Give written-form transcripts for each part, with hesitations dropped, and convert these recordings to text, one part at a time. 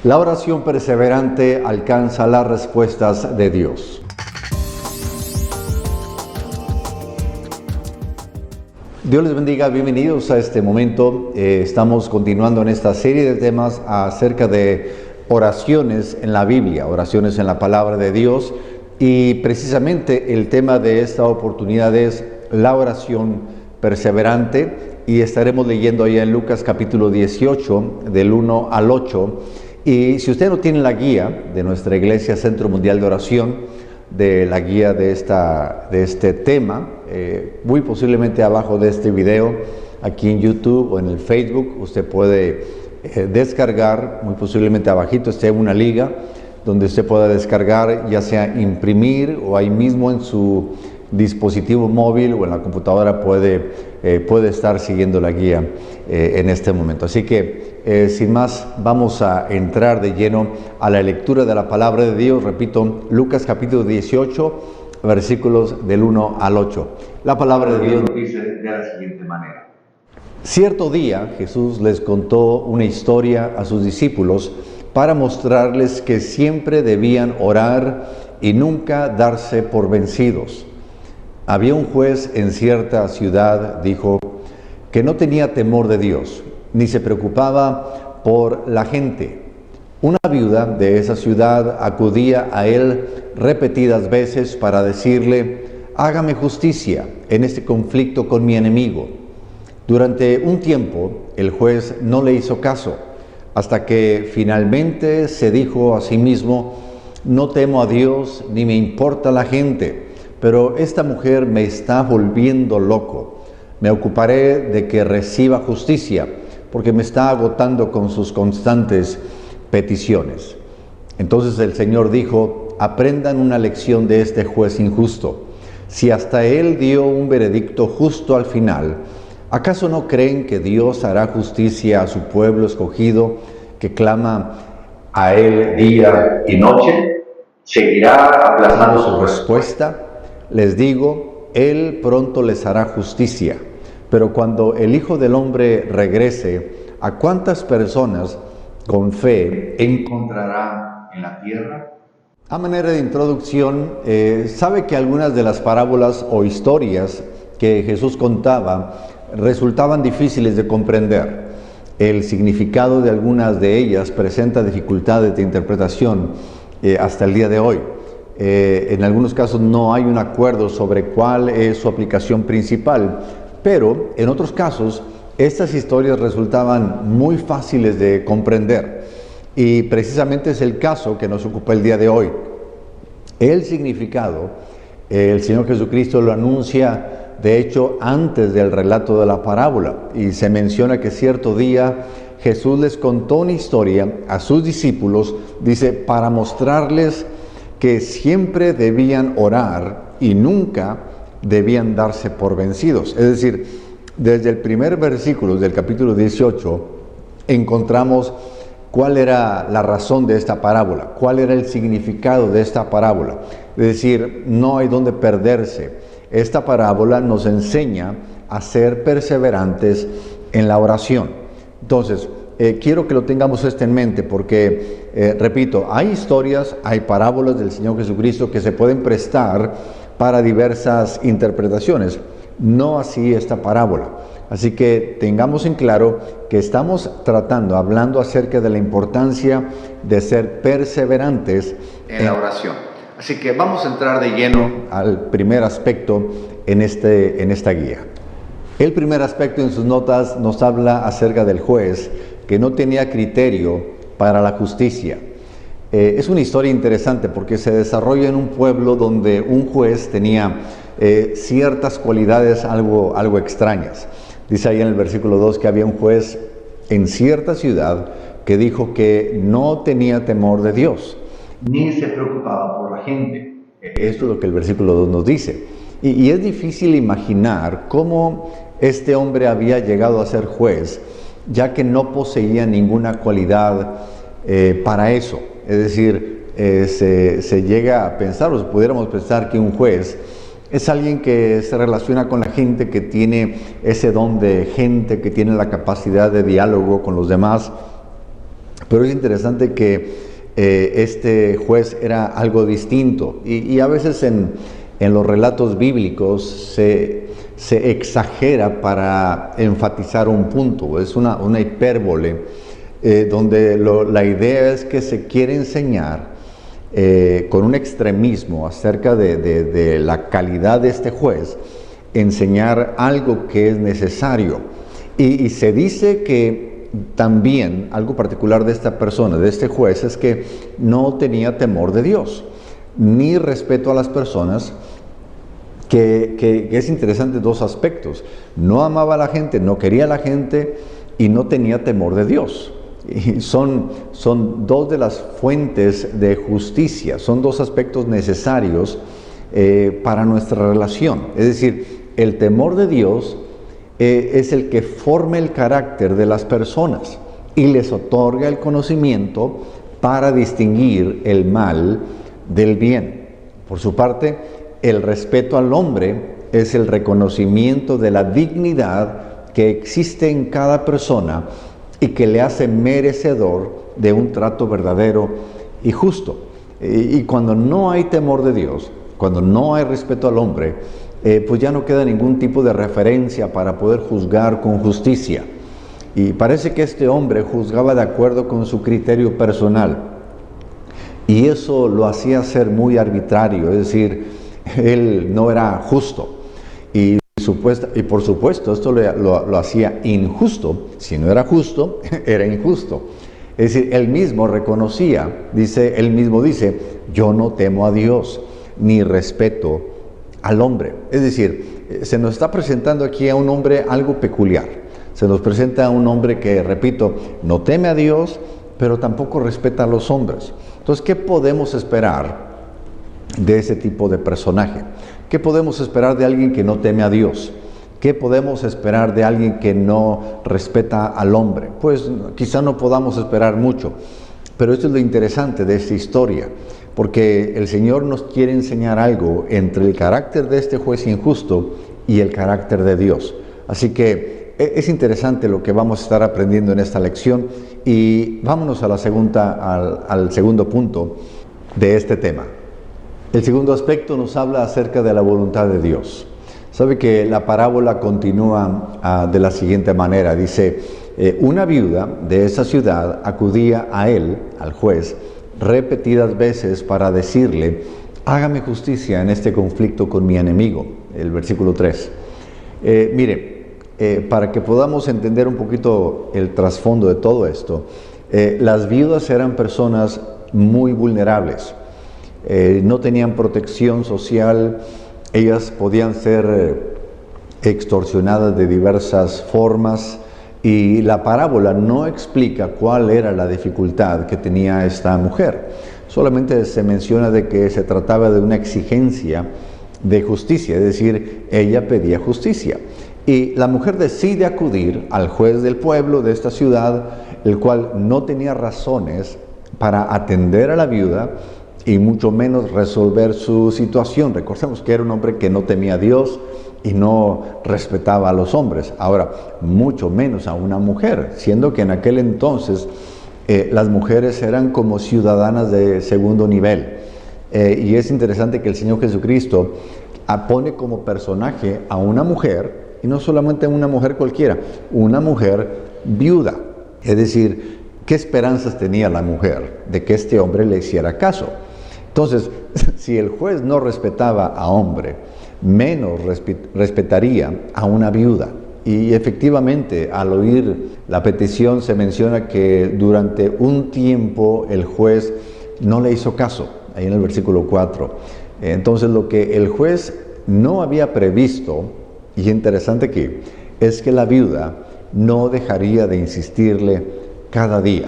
La oración perseverante alcanza las respuestas de Dios. Dios les bendiga, bienvenidos a este momento. Estamos continuando en esta serie de temas acerca de oraciones en la Biblia, oraciones en la palabra de Dios. Y precisamente el tema de esta oportunidad es la oración perseverante. Y estaremos leyendo ahí en Lucas capítulo 18, del 1 al 8. Y si usted no tiene la guía de nuestra Iglesia Centro Mundial de Oración, de la guía de este tema, muy posiblemente abajo de este video, aquí en YouTube o en el Facebook, usted puede descargar, muy posiblemente abajito esté una liga, donde usted pueda descargar, ya sea imprimir o ahí mismo en su dispositivo móvil o en la computadora puede estar siguiendo la guía en este momento. Así que sin más, vamos a entrar de lleno a la lectura de la palabra de Dios. Repito, Lucas capítulo 18, versículos del 1 al 8. La palabra de Dios nos dice de la siguiente manera. Cierto día Jesús les contó una historia a sus discípulos para mostrarles que siempre debían orar y nunca darse por vencidos. Había un juez en cierta ciudad, dijo, que no tenía temor de Dios, ni se preocupaba por la gente. Una viuda de esa ciudad acudía a él repetidas veces para decirle, hágame justicia en este conflicto con mi enemigo. Durante un tiempo, el juez no le hizo caso, hasta que finalmente se dijo a sí mismo, no temo a Dios ni me importa la gente, pero esta mujer me está volviendo loco. Me ocuparé de que reciba justicia, porque me está agotando con sus constantes peticiones. Entonces el Señor dijo, aprendan una lección de este juez injusto. Si hasta él dio un veredicto justo al final, ¿acaso no creen que Dios hará justicia a su pueblo escogido, que clama a él día y noche? ¿Seguirá aplazando su respuesta? Les digo, él pronto les hará justicia. Pero cuando el Hijo del Hombre regrese, ¿a cuántas personas con fe encontrará en la tierra? A manera de introducción, sabe que algunas de las parábolas o historias que Jesús contaba resultaban difíciles de comprender. El significado de algunas de ellas presenta dificultades de interpretación hasta el día de hoy. En algunos casos no hay un acuerdo sobre cuál es su aplicación principal, pero en otros casos estas historias resultaban muy fáciles de comprender y precisamente es el caso que nos ocupa el día de hoy. El significado, el Señor Jesucristo lo anuncia de hecho antes del relato de la parábola y se menciona que cierto día Jesús les contó una historia a sus discípulos, dice, para mostrarles que siempre debían orar y nunca debían darse por vencidos. Es decir, desde el primer versículo del capítulo 18 encontramos cuál era la razón de esta parábola, cuál era el significado de esta parábola. Es decir, no hay donde perderse. Esta parábola nos enseña a ser perseverantes en la oración. Entonces, quiero que lo tengamos esto en mente porque, repito, hay historias, hay parábolas del Señor Jesucristo que se pueden prestar para diversas interpretaciones. No así esta parábola. Así que tengamos en claro que estamos hablando acerca de la importancia de ser perseverantes en la oración. Así que vamos a entrar de lleno al primer aspecto en esta guía. El primer aspecto en sus notas nos habla acerca del juez que no tenía criterio para la justicia. Es una historia interesante porque se desarrolla en un pueblo donde un juez tenía ciertas cualidades algo extrañas. Dice ahí en el versículo 2 que había un juez en cierta ciudad que dijo que no tenía temor de Dios, ni se preocupaba por la gente. Esto es lo que el versículo 2 nos dice. Y es difícil imaginar cómo este hombre había llegado a ser juez, ya que no poseía ninguna cualidad para eso. Es decir, se llega a pensar, o pudiéramos pensar que un juez es alguien que se relaciona con la gente, que tiene ese don de gente, que tiene la capacidad de diálogo con los demás. Pero es interesante que este juez era algo distinto y a veces en los relatos bíblicos se exagera para enfatizar un punto, es una hipérbole donde la idea es que se quiere enseñar con un extremismo acerca de la calidad de este juez, enseñar algo que es necesario. Y se dice que también algo particular de esta persona, de este juez, es que no tenía temor de Dios, ni respeto a las personas, que es interesante dos aspectos. No amaba a la gente, no quería a la gente y no tenía temor de Dios. Y son dos de las fuentes de justicia, son dos aspectos necesarios para nuestra relación. Es decir, el temor de Dios es el que forma el carácter de las personas y les otorga el conocimiento para distinguir el mal del bien. Por su parte, el respeto al hombre es el reconocimiento de la dignidad que existe en cada persona y que le hace merecedor de un trato verdadero y justo. Y cuando no hay temor de Dios, cuando no hay respeto al hombre, pues ya no queda ningún tipo de referencia para poder juzgar con justicia. Y parece que este hombre juzgaba de acuerdo con su criterio personal. Y eso lo hacía ser muy arbitrario, es decir, él no era justo. Y por supuesto, esto lo hacía injusto. Si no era justo, era injusto. Es decir, él mismo reconocía, él mismo dice, yo no temo a Dios, ni respeto al hombre. Es decir, se nos está presentando aquí a un hombre algo peculiar. Se nos presenta a un hombre que, repito, no teme a Dios, pero tampoco respeta a los hombres. Entonces, ¿qué podemos esperar de ese tipo de personaje? ¿Qué podemos esperar de alguien que no teme a Dios? ¿Qué podemos esperar de alguien que no respeta al hombre? Pues quizá no podamos esperar mucho, pero esto es lo interesante de esta historia, porque el Señor nos quiere enseñar algo entre el carácter de este juez injusto y el carácter de Dios. Así que es interesante lo que vamos a estar aprendiendo en esta lección y vámonos a al segundo punto de este tema. El segundo aspecto nos habla acerca de la voluntad de Dios. Sabe que la parábola continúa de la siguiente manera. Dice, una viuda de esa ciudad acudía a él, al juez, repetidas veces para decirle, hágame justicia en este conflicto con mi enemigo. El versículo 3. Para que podamos entender un poquito el trasfondo de todo esto, las viudas eran personas muy vulnerables. No tenían protección social, ellas podían ser extorsionadas de diversas formas y la parábola no explica cuál era la dificultad que tenía esta mujer. Solamente se menciona de que se trataba de una exigencia de justicia, es decir, ella pedía justicia. Y la mujer decide acudir al juez del pueblo de esta ciudad, el cual no tenía razones para atender a la viuda y mucho menos resolver su situación. Recordemos que era un hombre que no temía a Dios y no respetaba a los hombres. Ahora, mucho menos a una mujer, siendo que en aquel entonces las mujeres eran como ciudadanas de segundo nivel. Y es interesante que el Señor Jesucristo pone como personaje a una mujer, y no solamente a una mujer cualquiera, una mujer viuda. Es decir, ¿qué esperanzas tenía la mujer de que este hombre le hiciera caso? Entonces, si el juez no respetaba a hombre, menos respetaría a una viuda. Y efectivamente, al oír la petición, se menciona que durante un tiempo el juez no le hizo caso, ahí en el versículo 4. Entonces, lo que el juez no había previsto, y interesante aquí, es que la viuda no dejaría de insistirle cada día.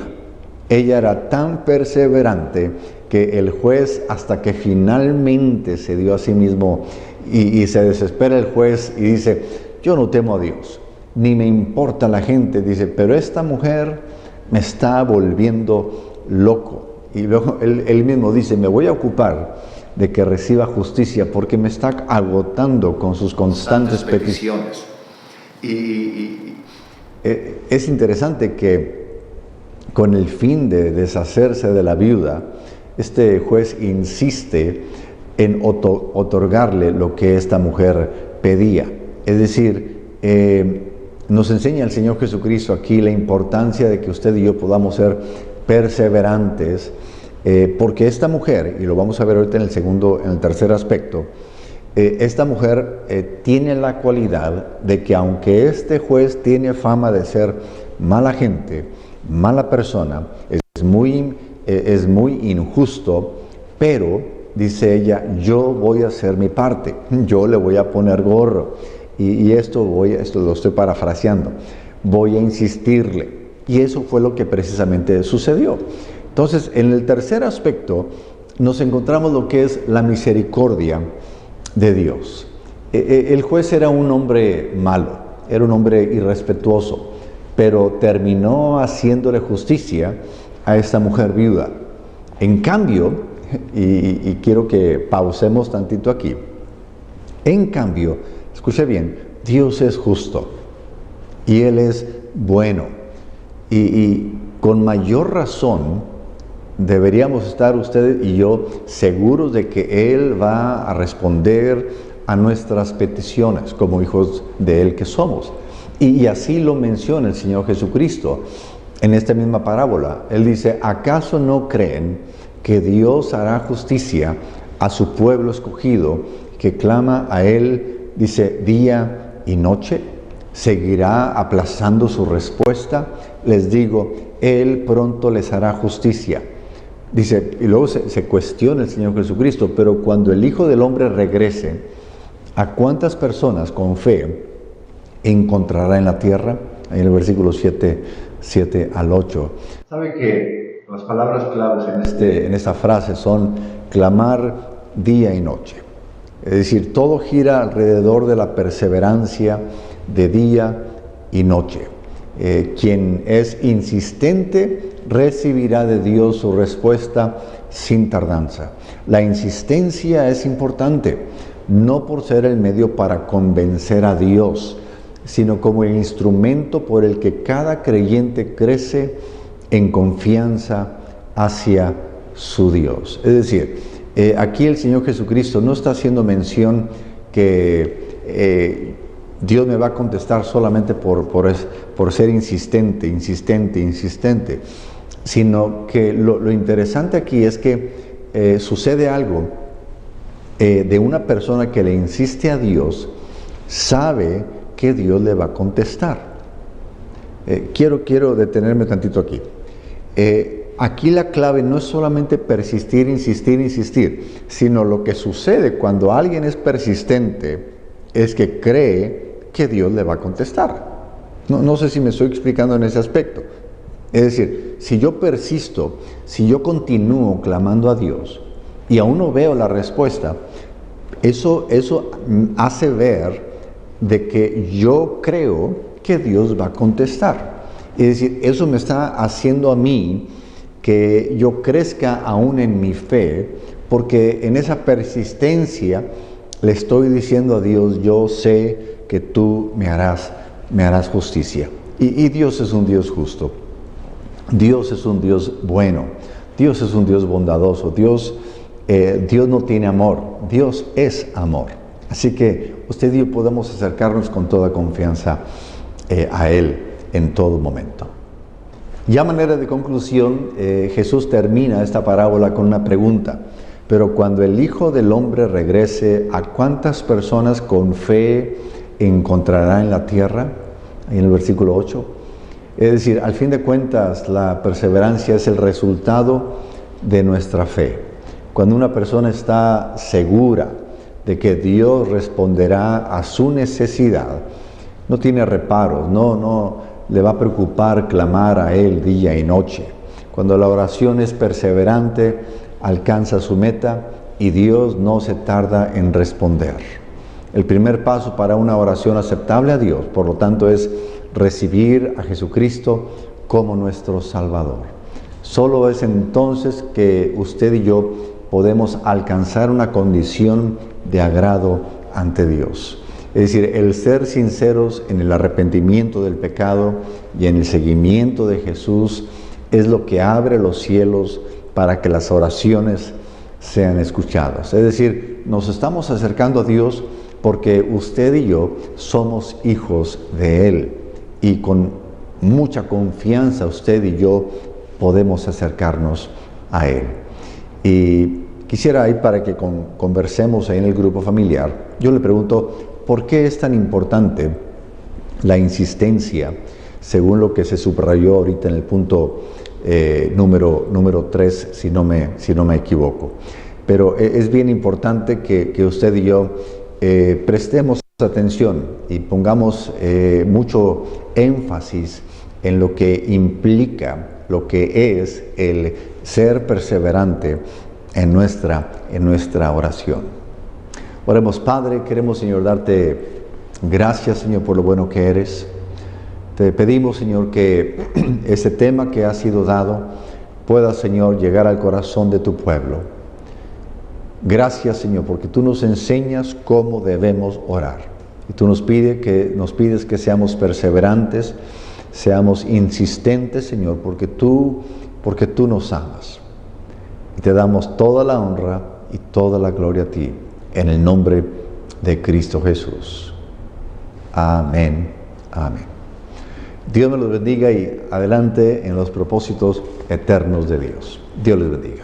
Ella era tan perseverante que el juez, hasta que finalmente se dio a sí mismo y se desespera el juez y dice, yo no temo a Dios, ni me importa la gente, dice, pero esta mujer me está volviendo loco. Y luego él mismo dice, me voy a ocupar de que reciba justicia porque me está agotando con sus constantes peticiones. Y es interesante que con el fin de deshacerse de la viuda, este juez insiste en otorgarle lo que esta mujer pedía. Es decir, nos enseña el Señor Jesucristo aquí la importancia de que usted y yo podamos ser perseverantes, porque esta mujer, y lo vamos a ver ahorita en el tercer aspecto, esta mujer tiene la cualidad de que aunque este juez tiene fama de ser mala gente, mala persona, es muy injusto, pero dice ella, yo voy a hacer mi parte, yo le voy a poner gorro, y esto lo estoy parafraseando, voy a insistirle, y eso fue lo que precisamente sucedió. Entonces, en el tercer aspecto nos encontramos lo que es la misericordia de Dios. El juez era un hombre malo, era un hombre irrespetuoso, pero terminó haciéndole justicia a esta mujer viuda. En cambio, y quiero que pausemos tantito aquí, en cambio, escuche bien, Dios es justo y Él es bueno, y con mayor razón deberíamos estar usted y yo seguros de que Él va a responder a nuestras peticiones como hijos de Él que somos. Y así lo menciona el Señor Jesucristo en esta misma parábola. Él dice, ¿acaso no creen que Dios hará justicia a su pueblo escogido que clama a Él, dice, día y noche? ¿Seguirá aplazando su respuesta? Les digo, Él pronto les hará justicia. Dice, y luego se cuestiona el Señor Jesucristo, pero cuando el Hijo del Hombre regrese, ¿a cuántas personas con fe encontrará en la tierra? Ahí en el versículo 7 al 8. ¿Sabe que las palabras claves en esta frase son clamar día y noche? Es decir, todo gira alrededor de la perseverancia de día y noche. Quien es insistente recibirá de Dios su respuesta sin tardanza. La insistencia es importante, no por ser el medio para convencer a Dios, sino como el instrumento por el que cada creyente crece en confianza hacia su Dios. Es decir, aquí el Señor Jesucristo no está haciendo mención que Dios me va a contestar solamente por ser insistente, sino que lo interesante aquí es que sucede algo de una persona que le insiste a Dios, sabe que Dios le va a contestar. Quiero detenerme tantito aquí. Aquí la clave no es solamente persistir, insistir, sino lo que sucede cuando alguien es persistente es que cree que Dios le va a contestar. No sé si me estoy explicando en ese aspecto. Es decir, si yo persisto, si yo continúo clamando a Dios y aún no veo la respuesta, eso hace ver de que yo creo que Dios va a contestar. Es decir, eso me está haciendo a mí que yo crezca aún en mi fe, porque en esa persistencia le estoy diciendo a Dios, yo sé que tú me harás justicia. Y Dios es un Dios justo. Dios es un Dios bueno. Dios es un Dios bondadoso. Dios no tiene amor. Dios es amor. Así que usted y yo podemos acercarnos con toda confianza a Él en todo momento. Ya a manera de conclusión, Jesús termina esta parábola con una pregunta. Pero cuando el Hijo del Hombre regrese, ¿a cuántas personas con fe encontrará en la tierra? Ahí en el versículo 8. Es decir, al fin de cuentas, la perseverancia es el resultado de nuestra fe. Cuando una persona está segura de que Dios responderá a su necesidad, no tiene reparos, no le va a preocupar clamar a Él día y noche. Cuando la oración es perseverante, alcanza su meta y Dios no se tarda en responder. El primer paso para una oración aceptable a Dios, por lo tanto, es recibir a Jesucristo como nuestro Salvador. Solo es entonces que usted y yo podemos alcanzar una condición de agrado ante Dios. Es decir, el ser sinceros en el arrepentimiento del pecado y en el seguimiento de Jesús es lo que abre los cielos para que las oraciones sean escuchadas. Es decir, nos estamos acercando a Dios porque usted y yo somos hijos de Él, y con mucha confianza usted y yo podemos acercarnos a Él. Y quisiera ahí, para que conversemos ahí en el grupo familiar, yo le pregunto, ¿por qué es tan importante la insistencia, según lo que se subrayó ahorita en el punto número 3, si no me equivoco? Pero es bien importante que usted y yo prestemos atención y pongamos mucho énfasis en lo que implica, lo que es el ser perseverante en nuestra oración. Oremos. Padre, queremos, Señor, darte gracias, Señor, por lo bueno que eres. Te pedimos, Señor, que ese tema que ha sido dado pueda, Señor, llegar al corazón de tu pueblo. Gracias, Señor, porque tú nos enseñas cómo debemos orar. Y tú nos pides que seamos perseverantes, seamos insistentes, Señor, porque tú nos amas. Y te damos toda la honra y toda la gloria a ti, en el nombre de Cristo Jesús. Amén. Amén. Dios me los bendiga y adelante en los propósitos eternos de Dios. Dios les bendiga.